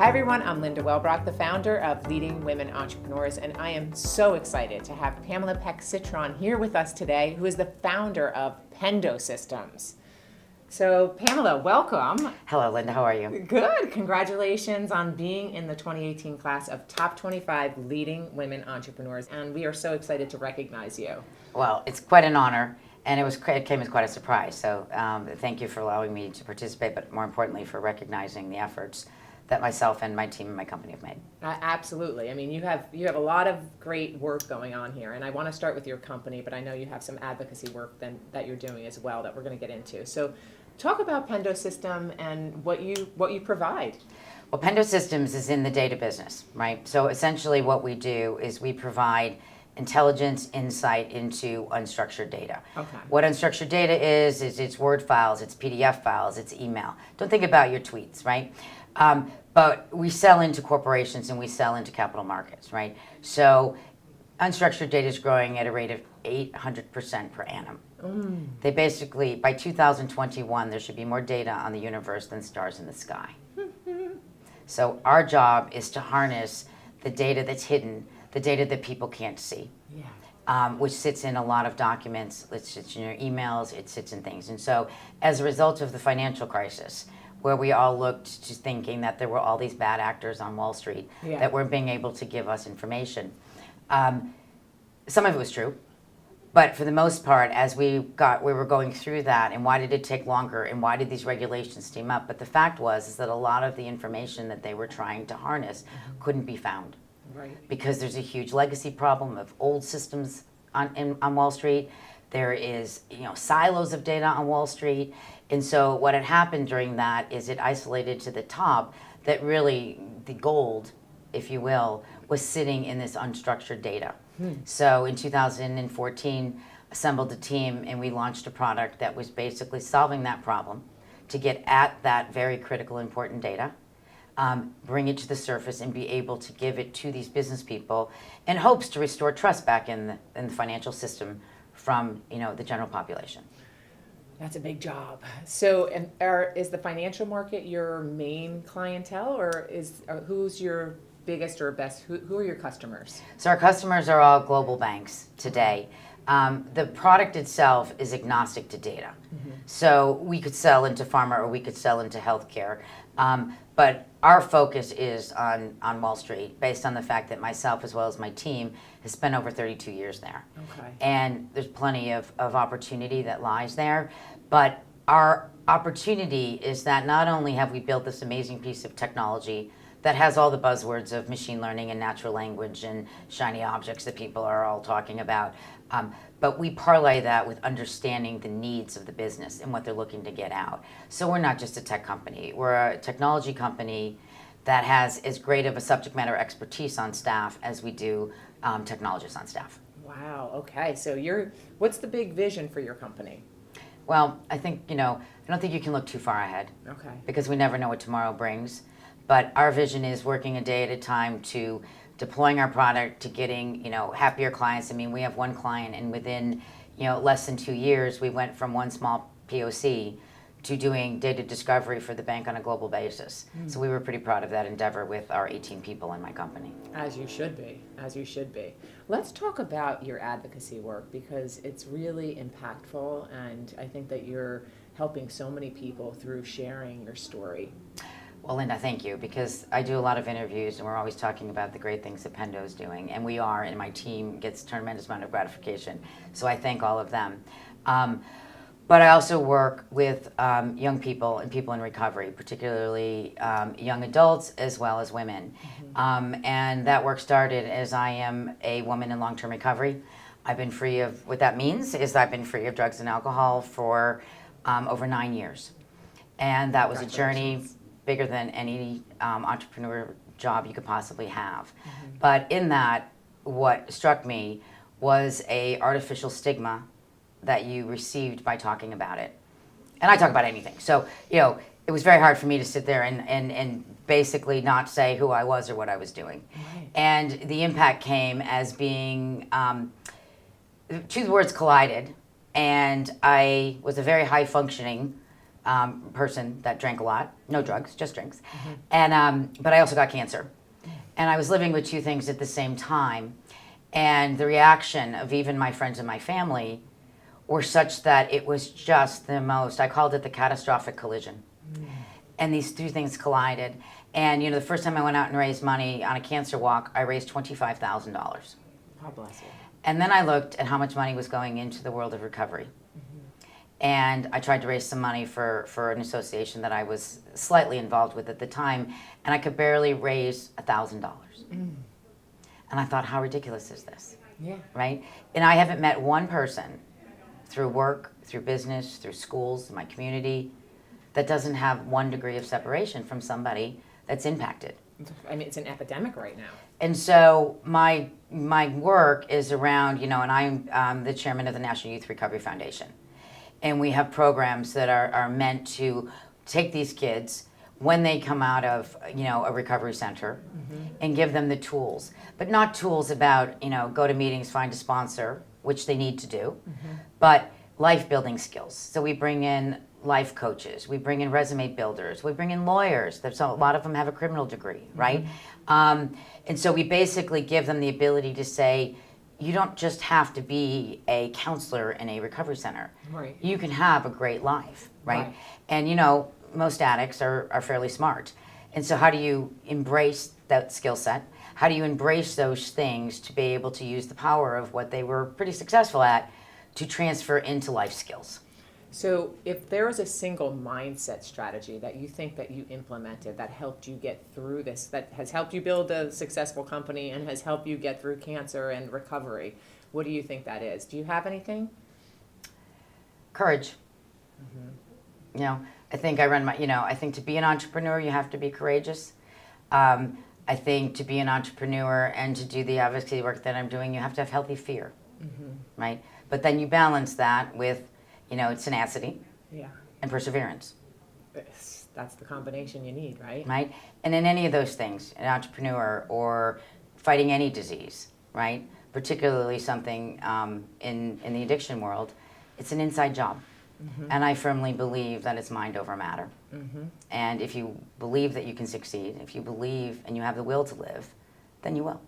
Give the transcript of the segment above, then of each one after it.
Hi everyone, I'm Linda Welbrock, the founder of Leading Women Entrepreneurs, and I am so excited to have Pamela Pecs Cytron here with us today, who is the founder of Pendo Systems. So Pamela, welcome. Hello, Linda. How are you? Good. Congratulations on being in the 2018 class of Top 25 Leading Women Entrepreneurs, and we are so excited to recognize you. Well, it's quite an honor, and it came as quite a surprise. So thank you for allowing me to participate, but more importantly, for recognizing the efforts that myself and my team and my company have made. Absolutely. I mean, you have a lot of great work going on here, and I want to start with your company, but I know you have some advocacy work that you're doing as well that we're going to get into. So talk about Pendo System and what you provide. Well, Pendo Systems is in the data business, right? So essentially what we do is we provide intelligence, insight into unstructured data. Okay. What unstructured data is it's Word files, it's PDF files, it's email. Don't think about your tweets, right? But we sell into corporations and we sell into capital markets, right? So unstructured data is growing at a rate of 800% per annum. They basically, by 2021, there should be more data on the universe than stars in the sky. So our job is to harness the data that's hidden, the data that people can't see, which sits in a lot of documents, it sits in your emails, it sits in things. And so as a result of the financial crisis, where we all looked to thinking that there were all these bad actors on Wall Street that weren't being able to give us information. Some of it was true, but for the most part, as we were going through that, and why did it take longer, and why did these regulations steam up? But the fact is that a lot of the information that they were trying to harness couldn't be found. Right. Because there's a huge legacy problem of old systems on Wall Street. There is, silos of data on Wall Street. And so what had happened during that is it isolated to the top that really the gold, if you will, was sitting in this unstructured data. So in 2014, assembled a team and we launched a product that was basically solving that problem to get at that very critical, important data, bring it to the surface and be able to give it to these business people in hopes to restore trust back in the financial system from the general population. That's a big job. So, is the financial market your main clientele, or who's your biggest or best? Who are your customers? So our customers are all global banks today. The product itself is agnostic to data. So we could sell into pharma or we could sell into healthcare. But our focus is on Wall Street, based on the fact that myself as well as my team has spent over 32 years there. Okay. And there's plenty of opportunity that lies there. But our opportunity is that not only have we built this amazing piece of technology that has all the buzzwords of machine learning and natural language and shiny objects that people are all talking about, but we parlay that with understanding the needs of the business and what they're looking to get out. So we're not just a tech company. We're a technology company that has as great of a subject matter expertise on staff as we do technologists on staff. Wow. Okay. So what's the big vision for your company? Well, I think, I don't think you can look too far ahead. Okay. Because we never know what tomorrow brings. But our vision is working a day at a time to deploying our product, to getting, happier clients. I mean, we have one client, and within, less than 2 years, we went from one small POC to doing data discovery for the bank on a global basis. So we were pretty proud of that endeavor with our 18 people in my company. As you should be, as you should be. Let's talk about your advocacy work, because it's really impactful, and I think that you're helping so many people through sharing your story. Well, Linda, thank you, because I do a lot of interviews and we're always talking about the great things that Pendo is doing, and we are, and my team gets a tremendous amount of gratification, so I thank all of them. But I also work with young people and people in recovery, particularly young adults as well as women. And that work started as I am a woman in long-term recovery. I've been free of, what that means is I've been free of drugs and alcohol for over 9 years. And that was a journey bigger than any entrepreneur job you could possibly have. But in that, what struck me was a artificial stigma that you received by talking about it. And I talk about anything. So, it was very hard for me to sit there and basically not say who I was or what I was doing. Right. And the impact came as being, two words collided, and I was a very high functioning person that drank a lot, no drugs, just drinks. And but I also got cancer. And I was living with two things at the same time. And the reaction of even my friends and my family were such that it was just the most, I called it the catastrophic collision. And these two things collided. And, you know, the first time I went out and raised money on a cancer walk, I raised $25,000. God bless you. And then I looked at how much money was going into the world of recovery. And I tried to raise some money for an association that I was slightly involved with at the time, and I could barely raise $1,000. And I thought, how ridiculous is this? Yeah. Right? And I haven't met one person through work, through business, through schools, my community, that doesn't have 1 degree of separation from somebody that's impacted. I mean, it's an epidemic right now. And so my work is around, you know, and I'm the chairman of the National Youth Recovery Foundation. And we have programs that are meant to take these kids when they come out of, you know, a recovery center and give them the tools. But not tools about, you know, go to meetings, find a sponsor, which they need to do, but life building skills. So we bring in life coaches, we bring in resume builders, we bring in lawyers. A lot of them have a criminal degree, right? And so we basically give them the ability to say, you don't just have to be a counselor in a recovery center. Right. You can have a great life, right? And you know, most addicts are fairly smart. And so how do you embrace that skill set? How do you embrace those things to be able to use the power of what they were pretty successful at to transfer into life skills? So if there was a single mindset strategy that you think that you implemented that helped you get through this, that has helped you build a successful company and has helped you get through cancer and recovery, what do you think that is? Do you have anything? Courage. You know, I think I think to be an entrepreneur, you have to be courageous. I think to be an entrepreneur and to do the advocacy work that I'm doing, you have to have healthy fear, right? But then you balance that with, you know, tenacity and perseverance. That's the combination you need, right? Right? And in any of those things, an entrepreneur or fighting any disease, right? Particularly something in the addiction world, it's an inside job. And I firmly believe that it's mind over matter. And if you believe that you can succeed, if you believe and you have the will to live, then you will.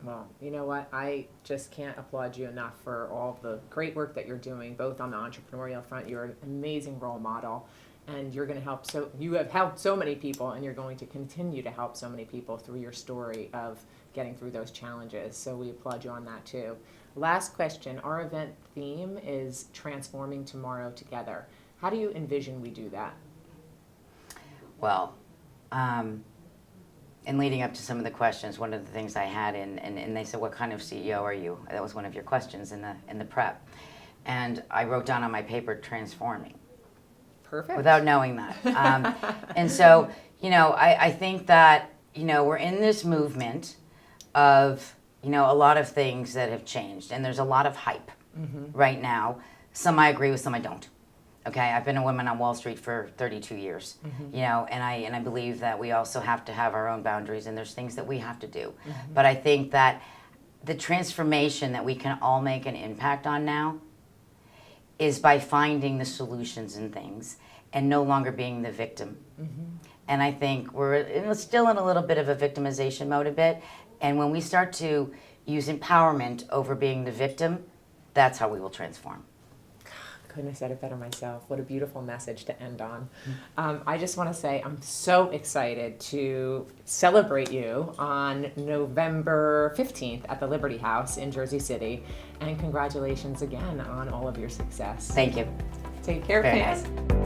Well, you know what? I just can't applaud you enough for all the great work that you're doing, both on the entrepreneurial front. You're an amazing role model, and you're going to help. So you have helped so many people, and you're going to continue to help so many people through your story of getting through those challenges. So we applaud you on that too. Last question. Our event theme is Transforming Tomorrow Together. How do you envision we do that? Well, in leading up to some of the questions, one of the things I had and they said, what kind of CEO are you? That was one of your questions in the prep. And I wrote down on my paper, transforming. Perfect. Without knowing that. And so, you know, I think that, you know, we're in this movement of, you know, a lot of things that have changed. And there's a lot of hype right now. Some I agree with, some I don't. Okay, I've been a woman on Wall Street for 32 years, you know, and I believe that we also have to have our own boundaries, and there's things that we have to do. But I think that the transformation that we can all make an impact on now is by finding the solutions in things and no longer being the victim. And I think we're still in a little bit of a victimization mode a bit, and when we start to use empowerment over being the victim, that's how we will transform. Couldn't have said it better myself. What a beautiful message to end on. I just want to say I'm so excited to celebrate you on November 15th at the Liberty House in Jersey City. And congratulations again on all of your success. Thank you. Take care, Very Pam. nice.